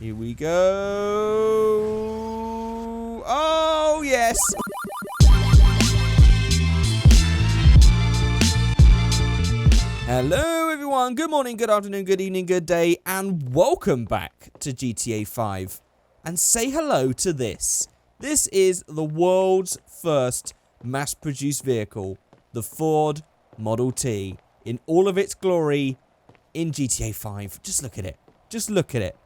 Here we go. Oh, yes. Hello, everyone. Good morning, good afternoon, good evening, good day, and welcome back to GTA 5. And say hello to this. This is the world's first mass-produced vehicle, the Ford Model T, in all of its glory in GTA 5. Just look at it. Just look at it.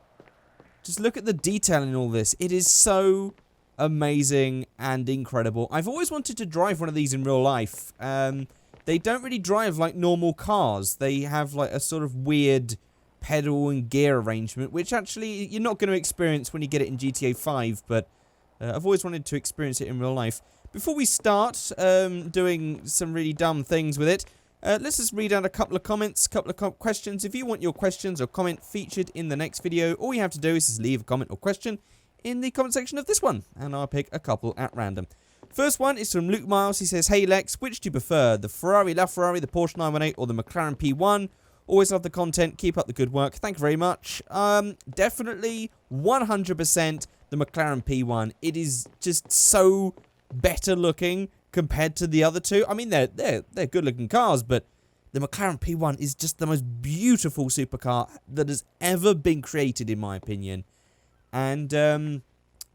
Just look at the detail in all this. It is so amazing and incredible. I've always wanted to drive one of these in real life. They don't really drive like normal cars. They have like a sort of weird pedal and gear arrangement, which actually you're not going to experience when you get it in GTA 5, but I've always wanted to experience it in real life. Before we start doing some really dumb things with it, let's just read out a couple of comments, questions. If you want your questions or comment featured in the next video, all you have to do is just leave a comment or question in the comment section of this one, and I'll pick a couple at random. First one is from Luke Miles. He says, "Hey Lex, which do you prefer? The Ferrari LaFerrari, the Porsche 918, or the Mclaren P1? Always love the content. Keep up the good work. Thank you very much." Definitely 100% the McLaren P1. It is just so better looking compared to the other two. I mean, they're good looking cars, but the McLaren P1 is just the most beautiful supercar that has ever been created, in my opinion. And from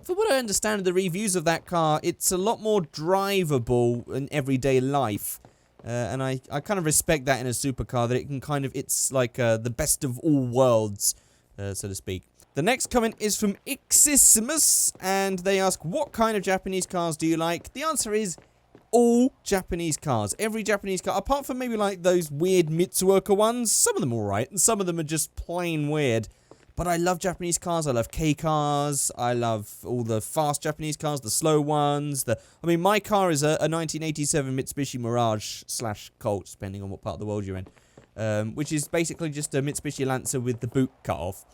what I understand of the reviews of that car, it's a lot more drivable in everyday life. And I kind of respect that in a supercar, that it can kind of, it's like the best of all worlds, so to speak. The next comment is from Ixissimus, and they ask, what kind of Japanese cars do you like? The answer is all Japanese cars. Every Japanese car, apart from maybe like those weird Mitsuoka ones. Some of them are alright, and some of them are just plain weird. But I love Japanese cars. I love K cars. I love all the fast Japanese cars, the slow ones. I mean, my car is a 1987 Mitsubishi Mirage / Colt, depending on what part of the world you're in. Which is basically just a Mitsubishi Lancer with the boot cut off.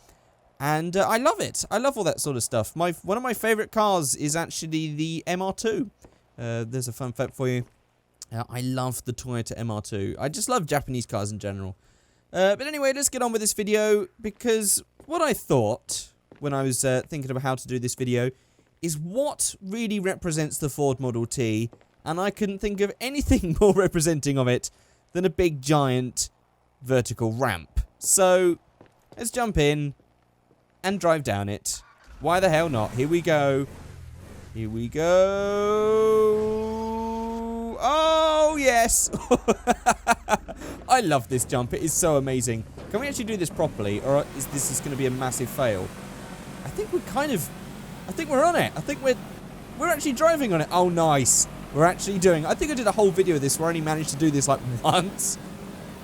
And I love it. I love all that sort of stuff. One of my favourite cars is actually the MR2. There's a fun fact for you. I love the Toyota MR2. I just love Japanese cars in general. But anyway, let's get on with this video, because what I thought when I was thinking about how to do this video is what really represents the Ford Model T, and I couldn't think of anything more representing of it than a big giant vertical ramp. So let's jump in and drive down it. Why the hell not? Here we go. Here we go. Oh, yes. I love this jump. It is so amazing. Can we actually do this properly, or is this just going to be a massive fail? I think we're on it. I think we're actually driving on it. Oh, nice. We're actually doing. I think I did a whole video of this where I only managed to do this like once.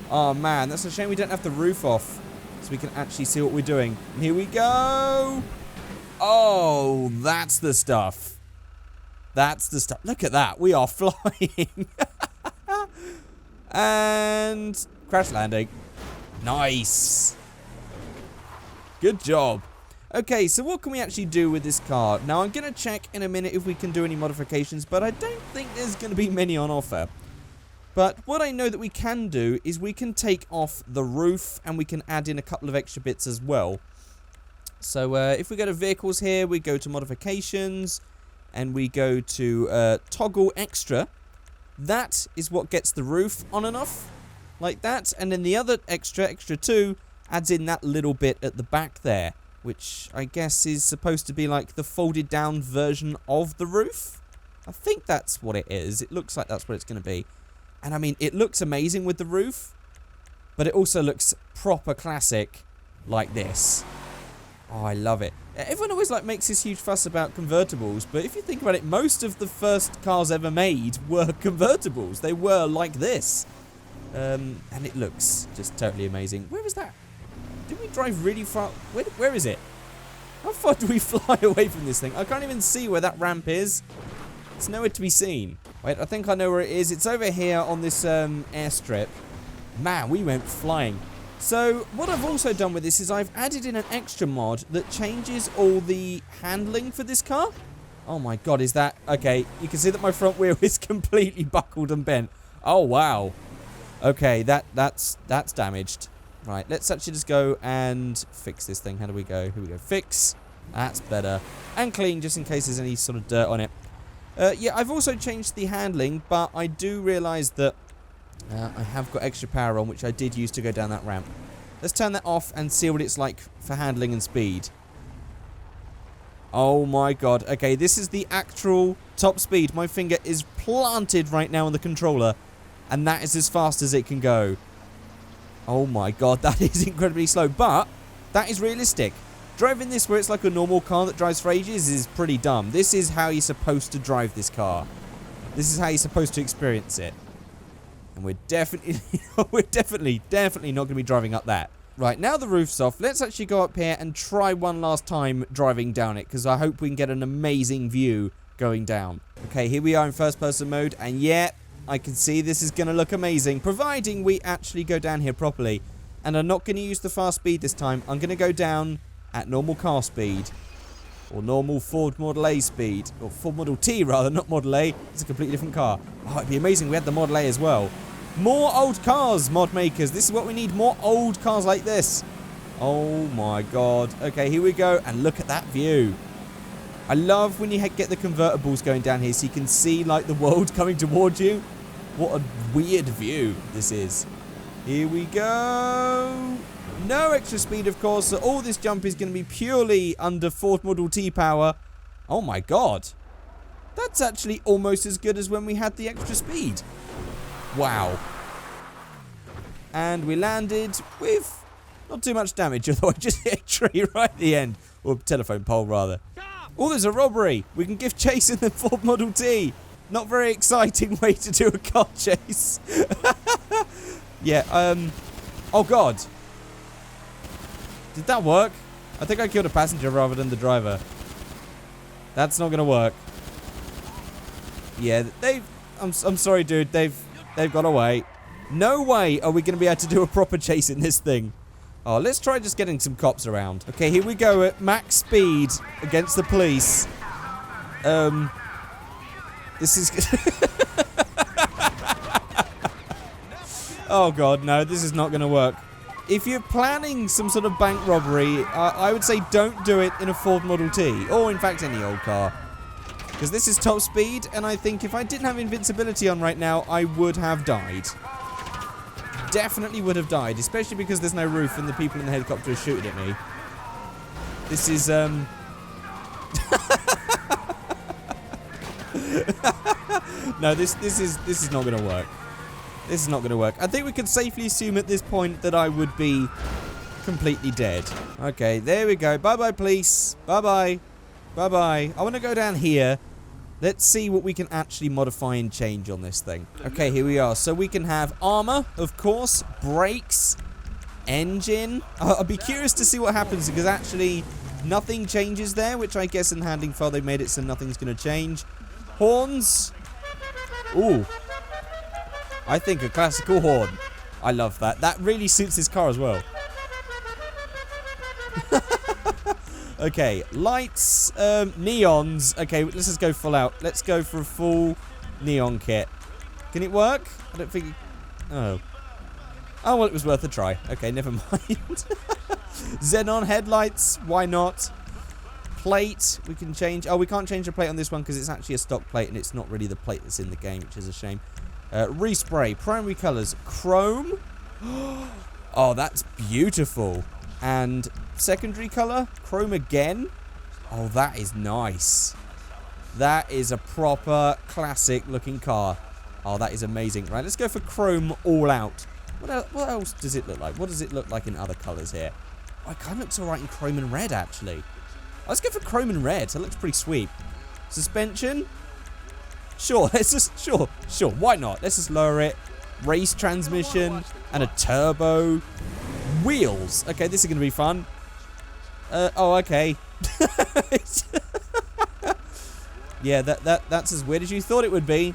Oh, man. That's a shame we don't have the roof off, so we can actually see what we're doing. And here we go. Oh, that's the stuff. That's the stuff. Look at that. We are flying. And crash landing. Nice. Good job. Okay, so what can we actually do with this car? Now, I'm going to check in a minute if we can do any modifications, but I don't think there's going to be many on offer. But what I know that we can do is we can take off the roof, and we can add in a couple of extra bits as well. So if we go to vehicles here, we go to modifications, and we go to toggle extra. That is what gets the roof on and off, like that. And then the other extra 2, adds in that little bit at the back there, which I guess is supposed to be like the folded down version of the roof. I think that's what it is. It looks like that's what it's going to be. And I mean, it looks amazing with the roof, but it also looks proper classic like this. Oh, I love it. Everyone always like makes this huge fuss about convertibles, but if you think about it, most of the first cars ever made were convertibles. They were like this. And it looks just totally amazing. Where was that? Did we drive really far? Where is it? How far do we fly away from this thing? I can't even see where that ramp is. It's nowhere to be seen. Wait, I think I know where it is. It's over here on this airstrip. Man, we went flying. So, what I've also done with this is I've added in an extra mod that changes all the handling for this car. Oh my god, is that... Okay, you can see that my front wheel is completely buckled and bent. Oh, wow. Okay, that's damaged. Right, let's actually just go and fix this thing. How do we go? Here we go. Fix. That's better. And clean, just in case there's any sort of dirt on it. Yeah, I've also changed the handling, but I do realise that I have got extra power on, which I did use to go down that ramp. Let's turn that off and see what it's like for handling and speed. Oh my god. Okay, this is the actual top speed. My finger is planted right now on the controller, and that is as fast as it can go. Oh my god, that is incredibly slow, but that is realistic. Driving this where it's like a normal car that drives for ages is pretty dumb. This is how you're supposed to drive this car. This is how you're supposed to experience it. And we're definitely not going to be driving up that. Right, now the roof's off, let's actually go up here and try one last time driving down it, because I hope we can get an amazing view going down. Okay, here we are in first person mode, and yeah, I can see this is going to look amazing, providing we actually go down here properly. And I'm not going to use the fast speed this time. I'm going to go down at normal car speed, or normal Ford Model A speed, or Ford Model T rather, not Model A. It's a completely different car. Oh, it'd be amazing if we had the Model A as well. More old cars, mod makers. This is what we need, more old cars like this. Oh my god. Okay, here we go, and look at that view. I love when you get the convertibles going down here so you can see like the world coming towards you. What a weird view this is. Here we go. No extra speed, of course, so all this jump is going to be purely under Ford Model T power. Oh my god. That's actually almost as good as when we had the extra speed. Wow. And we landed with not too much damage, although I just hit a tree right at the end. Or telephone pole, rather. Oh, there's a robbery. We can give chase in the Ford Model T. Not very exciting way to do a car chase. Yeah, oh god. Did that work? I think I killed a passenger rather than the driver. That's not gonna work. Yeah, I'm sorry, dude. They've got away. No way are we gonna be able to do a proper chase in this thing. Oh, let's try just getting some cops around. Okay, here we go at max speed against the police. This is... Oh god, no, this is not gonna work. If you're planning some sort of bank robbery, I would say don't do it in a Ford Model T, or in fact any old car. Because this is top speed, and I think if I didn't have invincibility on right now, I would have died. Definitely would have died, especially because there's no roof and the people in the helicopter are shooting at me. This is, No, this is not going to work. This is not going to work. I think we can safely assume at this point that I would be completely dead. Okay, there we go. Bye-bye, police. Bye-bye. Bye-bye. I want to go down here. Let's see what we can actually modify and change on this thing. Okay, here we are. So we can have armor, of course, brakes, engine. I'll be curious to see what happens because actually nothing changes there, which I guess in the handling file they made it so nothing's going to change. Horns. Ooh. I think a classical horn. I love that. That really suits this car as well. Okay, lights, neons. Okay, let's just go full out. Let's go for a full neon kit. Can it work? I don't think... Oh. Oh, well, it was worth a try. Okay, never mind. Xenon headlights. Why not? Plate. We can change... Oh, we can't change the plate on this one because it's actually a stock plate and it's not really the plate that's in the game, which is a shame. Respray. Primary colours. Chrome. Oh, that's beautiful. And secondary colour. Chrome again. Oh, that is nice. That is a proper classic looking car. Oh, that is amazing. Right, let's go for chrome all out. What else does it look like? What does it look like in other colours here? Oh, it kind of looks alright in chrome and red, actually. Let's go for chrome and red. That looks pretty sweet. Suspension. Sure, let's just... Sure, why not? Let's just lower it. Race transmission. And a turbo. Wheels. Okay, this is going to be fun. Oh, okay. Yeah, that's as weird as you thought it would be.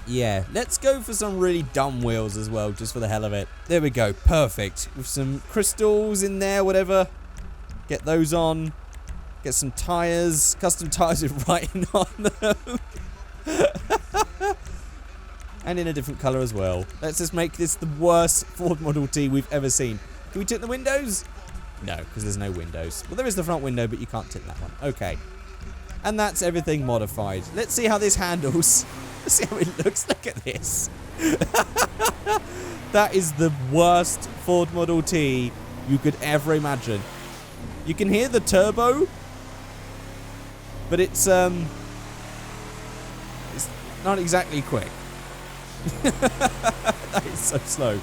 Yeah, let's go for some really dumb wheels as well, just for the hell of it. There we go, perfect. With some crystals in there, whatever. Get those on. Get some tyres, custom tyres with writing on them. And in a different colour as well. Let's just make this the worst Ford Model T we've ever seen. Can we tint the windows? No, because there's no windows. Well, there is the front window, but you can't tint that one. Okay. And that's everything modified. Let's see how this handles. Let's see how it looks. Look at this. That is the worst Ford Model T you could ever imagine. You can hear the turbo, but it's not exactly quick. That is so slow.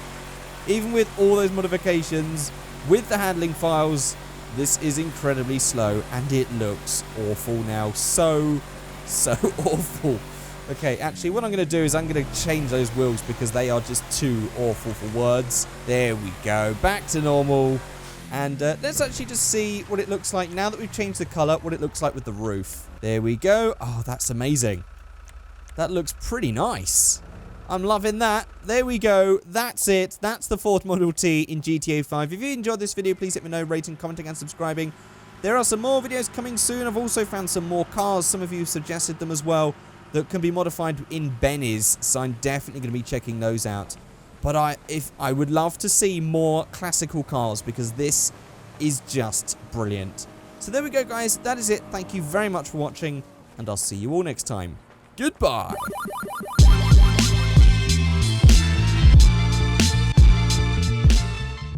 Even with all those modifications, with the handling files, this is incredibly slow, and it looks awful now. So awful. Okay, actually, what I'm going to do is I'm going to change those wheels because they are just too awful for words. There we go. Back to normal. And let's actually just see what it looks like now that we've changed the colour, what it looks like with the roof. There we go. Oh, that's amazing. That looks pretty nice. I'm loving that. There we go. That's it. That's the Ford Model T in GTA 5. If you enjoyed this video, please let me know, rating, commenting, and subscribing. There are some more videos coming soon. I've also found some more cars. Some of you suggested them as well that can be modified in Benny's, so I'm definitely going to be checking those out. But I would love to see more classical cars because this is just brilliant. So there we go, guys. That is it. Thank you very much for watching, and I'll see you all next time. Goodbye.